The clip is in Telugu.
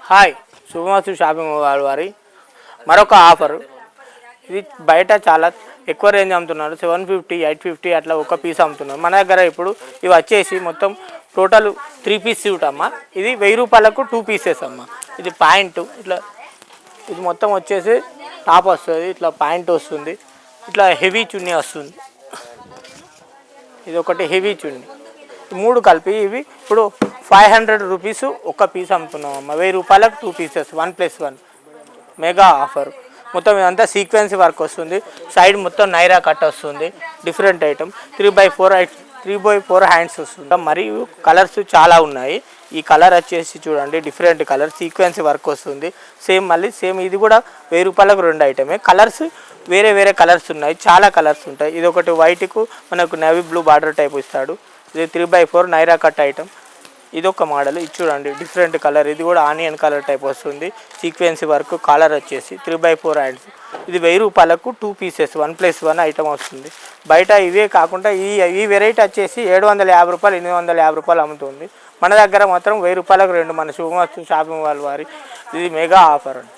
హాయ్ శుభమస్తు షాపింగ్ మాల్ వారి మరొక ఆఫర్. ఇది బయట చాలా ఎక్కువ రేంజ్ అమ్ముతున్నారు. 750 850 అట్లా ఒక పీస్ అమ్ముతున్నారు. మన దగ్గర ఇప్పుడు ఇవి వచ్చేసి మొత్తం టోటల్ 3 పీస్ సూట్ అమ్మ. ఇది 1000 రూపాయలకు 2 పీసెస్ అమ్మ. ఇది ప్యాంటు ఇట్లా, ఇది మొత్తం వచ్చేసి టాప్ వస్తుంది, ఇట్లా ప్యాంట్ వస్తుంది, ఇట్లా హెవీ చున్నీ వస్తుంది. ఇది ఒకటి హెవీ చున్నీ, మూడు కలిపి ఇవి ఇప్పుడు 500 రూపీస్ ఒక పీస్ అమ్ముతున్నాం అమ్మ. 1000 రూపాయలకు 2 పీసెస్ 1+1 మెగా ఆఫర్. మొత్తం ఇదంతా సీక్వెన్సీ వర్క్ వస్తుంది. సైడ్ మొత్తం నైరా కట్ వస్తుంది. డిఫరెంట్ ఐటమ్ 3x4 హ్యాండ్స్ వస్తుంది. మరియు కలర్స్ చాలా ఉన్నాయి. ఈ కలర్ వచ్చేసి చూడండి, డిఫరెంట్ కలర్ సీక్వెన్సీ వర్క్ వస్తుంది. మళ్ళీ సేమ్ ఇది కూడా 1000 రూపాయలకు 2 ఐటమే. కలర్స్ వేరే వేరే కలర్స్ ఉన్నాయి, చాలా కలర్స్ ఉంటాయి. ఇది ఒకటి వైట్కు మనకు నేవీ బ్లూ బార్డర్ టైప్ ఇస్తాడు. ఇది 3x4 నైరా కట్ ఐటమ్. ఇది ఒక మోడల్, ఇది చూడండి డిఫరెంట్ కలర్. ఇది కూడా ఆనియన్ కలర్ టైప్ వస్తుంది. సీక్వెన్సీ వర్క్ కాలర్ వచ్చేసి 3x4 హ్యాండ్స్. ఇది 1000 రూపాయలకు 2 పీసెస్ 1+1 ఐటమ్ వస్తుంది. బయట ఇవే కాకుండా ఈ వెరైటీ వచ్చేసి 750 రూపాయలు 850 రూపాయలు అమ్ముతుంది. మన దగ్గర మాత్రం 1000 రూపాయలకు 2 మన శుభమస్తు షాపింగ్ మాల్ వారి ఇది మెగా ఆఫర్ అండి.